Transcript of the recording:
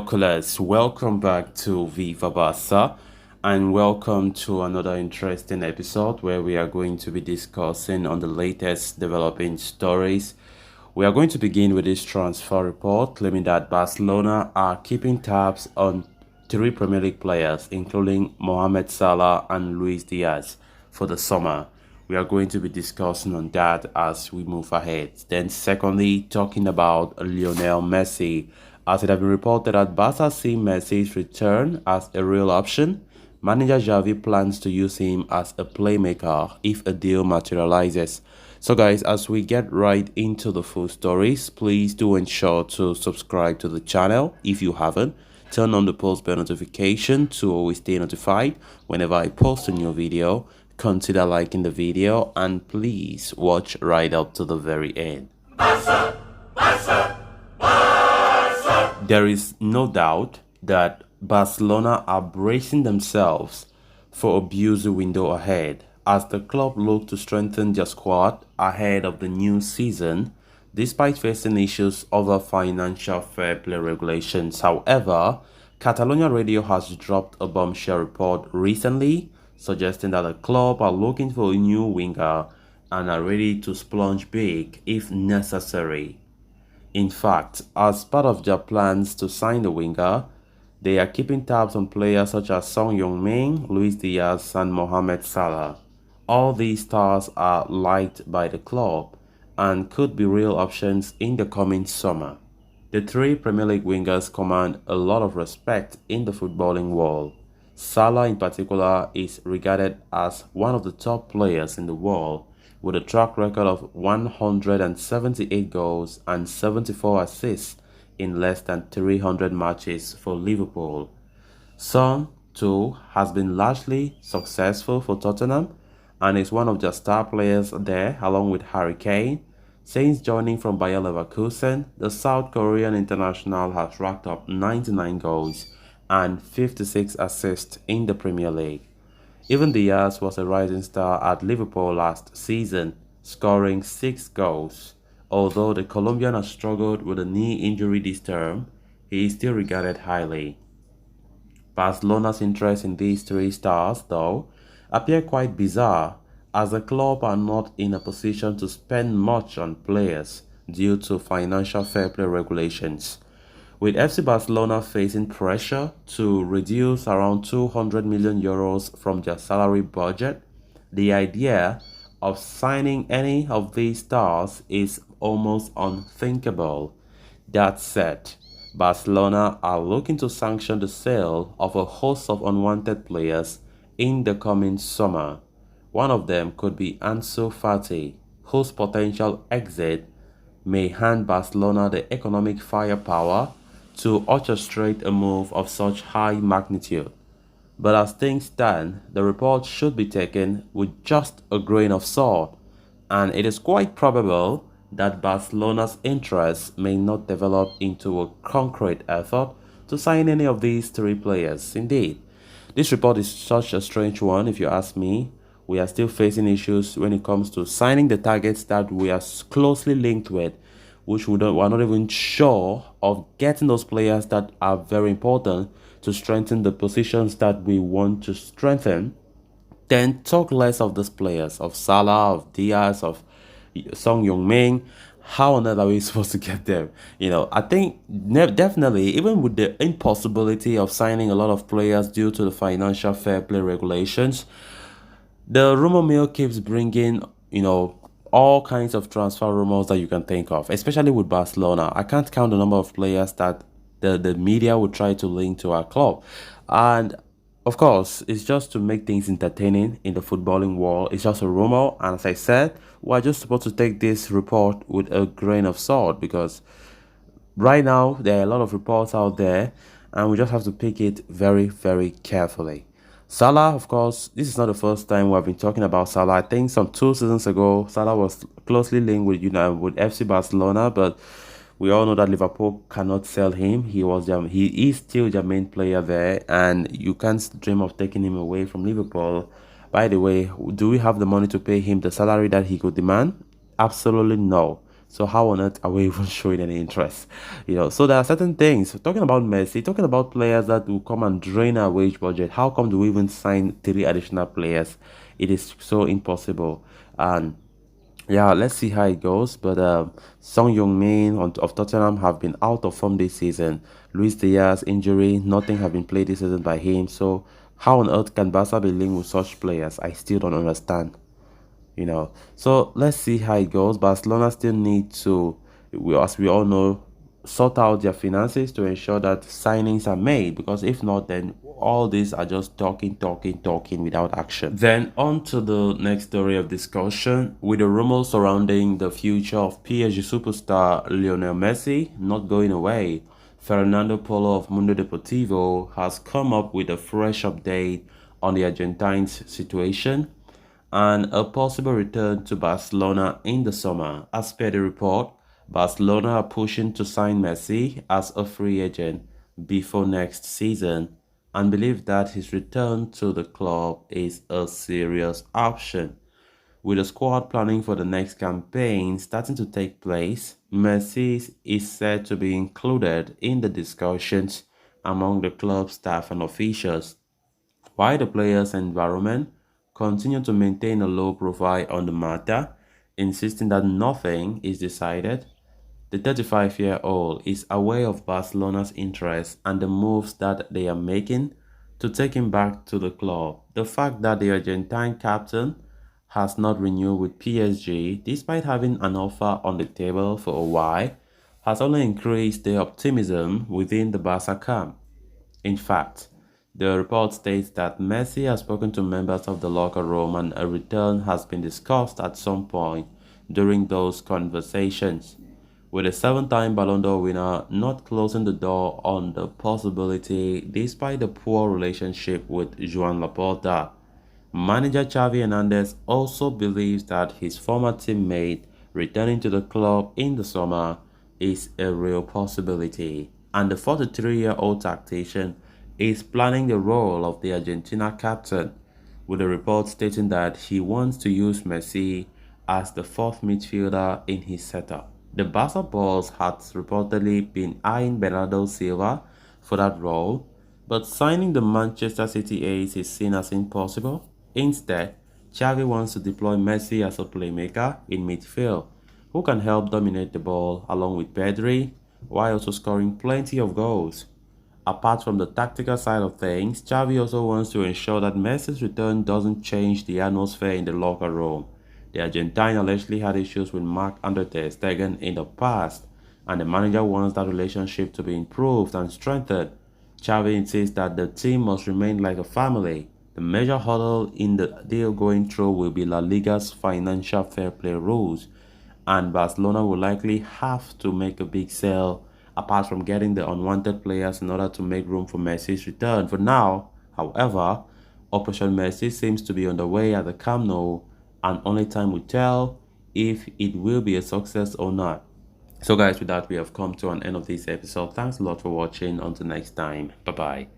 binoculars, welcome back to Viva Barca and welcome to another interesting episode where we are going to be discussing on the latest developing stories. We are going to begin with this transfer report claiming that Barcelona are keeping tabs on three Premier League players including Mohamed Salah and Luis Diaz for the summer. We are going to be discussing on that as we move ahead. Then secondly, talking about Lionel Messi, as it has been reported that Barca see Messi's return as a real option. Manager Xavi plans to use him as a playmaker if a deal materializes. So guys, as we get right into the full stories, please do ensure to subscribe to the channel if you haven't. Turn on the post bell notification to always stay notified whenever I post a new video. Consider liking the video and please watch right up to the very end. Barca! Barca! Barca! There is no doubt that Barcelona are bracing themselves for a busy window ahead as the club look to strengthen their squad ahead of the new season despite facing issues over financial fair play regulations. However, Catalonia Radio has dropped a bombshell report recently suggesting that the club are looking for a new winger and are ready to splurge big if necessary. In fact, as part of their plans to sign the winger, they are keeping tabs on players such as Son Heung-min, Luis Diaz and Mohamed Salah. All these stars are liked by the club and could be real options in the coming summer. The three Premier League wingers command a lot of respect in the footballing world. Salah in particular is regarded as one of the top players in the world with a track record of 178 goals and 74 assists in less than 300 matches for Liverpool. Son, too, has been largely successful for Tottenham and is one of their star players there along with Harry Kane. Since joining from Bayer Leverkusen, the South Korean international has racked up 99 goals and 56 assists in the Premier League. Even Diaz was a rising star at Liverpool last season, scoring 6 goals. Although the Colombian has struggled with a knee injury this term, he is still regarded highly. Barcelona's interest in these three stars, though, appear quite bizarre, as the club are not in a position to spend much on players due to financial fair play regulations. With FC Barcelona facing pressure to reduce around 200 million euros from their salary budget, the idea of signing any of these stars is almost unthinkable. That said, Barcelona are looking to sanction the sale of a host of unwanted players in the coming summer. One of them could be Ansu Fati, whose potential exit may hand Barcelona the economic firepower to orchestrate a move of such high magnitude. But as things stand, the report should be taken with just a grain of salt, and it is quite probable that Barcelona's interest may not develop into a concrete effort to sign any of these three players. Indeed, this report is such a strange one if you ask me. We are still facing issues when it comes to signing the targets that we are closely linked with, which we're not even sure of getting those players that are very important to strengthen the positions that we want to strengthen. Then talk less of these players, of Salah, of Diaz, of Son Heung-min. How on earth are we supposed to get them? I think definitely, even with the impossibility of signing a lot of players due to the financial fair play regulations, the rumor mill keeps bringing, all kinds of transfer rumors that you can think of, especially with Barcelona. I can't count the number of players that the media would try to link to our club. And of course, it's just to make things entertaining in the footballing world. It's just a rumor. And as I said, we're just supposed to take this report with a grain of salt because right now there are a lot of reports out there and we just have to pick it very, very carefully. Salah, of course, this is not the first time we have been talking about Salah. I think some 2 seasons ago, Salah was closely linked with with FC Barcelona, but we all know that Liverpool cannot sell him. He is still their main player there, and you can't dream of taking him away from Liverpool. By the way, do we have the money to pay him the salary that he could demand? Absolutely no. So how on earth are we even showing any interest? So there are certain things. Talking about Messi, talking about players that will come and drain our wage budget. How come do we even sign three additional players? It is so impossible. And yeah, let's see how it goes. But Song Heung-min of Tottenham have been out of form this season. Luis Diaz injury, nothing have been played this season by him. So how on earth can Barca be linked with such players? I still don't understand. So let's see how it goes. Barcelona still need to, as we all know, sort out their finances to ensure that signings are made, because if not, then all these are just talking, talking, talking without action. Then on to the next story of discussion, with the rumors surrounding the future of PSG superstar Lionel Messi not going away. Fernando Polo of Mundo Deportivo has come up with a fresh update on the Argentines situation and a possible return to Barcelona in the summer. As per the report, Barcelona are pushing to sign Messi as a free agent before next season and believe that his return to the club is a serious option. With the squad planning for the next campaign starting to take place, Messi is said to be included in the discussions among the club staff and officials, while the players' environment continue to maintain a low profile on the matter, insisting that nothing is decided. The 35-year-old is aware of Barcelona's interest and the moves that they are making to take him back to the club. The fact that the Argentine captain has not renewed with PSG despite having an offer on the table for a while has only increased the optimism within the Barca camp. In fact, the report states that Messi has spoken to members of the locker room and a return has been discussed at some point during those conversations, with a seven-time Ballon d'Or winner not closing the door on the possibility despite the poor relationship with Joan Laporta. Manager Xavi Hernandez also believes that his former teammate returning to the club in the summer is a real possibility, and the 43-year-old tactician is planning the role of the Argentina captain, with a report stating that he wants to use Messi as the fourth midfielder in his setup. The Barca boss had reportedly been eyeing Bernardo Silva for that role, but signing the Manchester City ace is seen as impossible. Instead, Xavi wants to deploy Messi as a playmaker in midfield, who can help dominate the ball along with Pedri, while also scoring plenty of goals. Apart from the tactical side of things, Xavi also wants to ensure that Messi's return doesn't change the atmosphere in the locker room. The Argentine allegedly had issues with Marc-Andre ter Stegen in the past, and the manager wants that relationship to be improved and strengthened. Xavi insists that the team must remain like a family. The major hurdle in the deal going through will be La Liga's financial fair play rules, and Barcelona will likely have to make a big sale apart from getting the unwanted players in order to make room for Messi's return. For now, however, Operation Messi seems to be underway at the Camp Nou, and only time will tell if it will be a success or not. So guys, with that, we have come to an end of this episode. Thanks a lot for watching. Until next time, bye bye.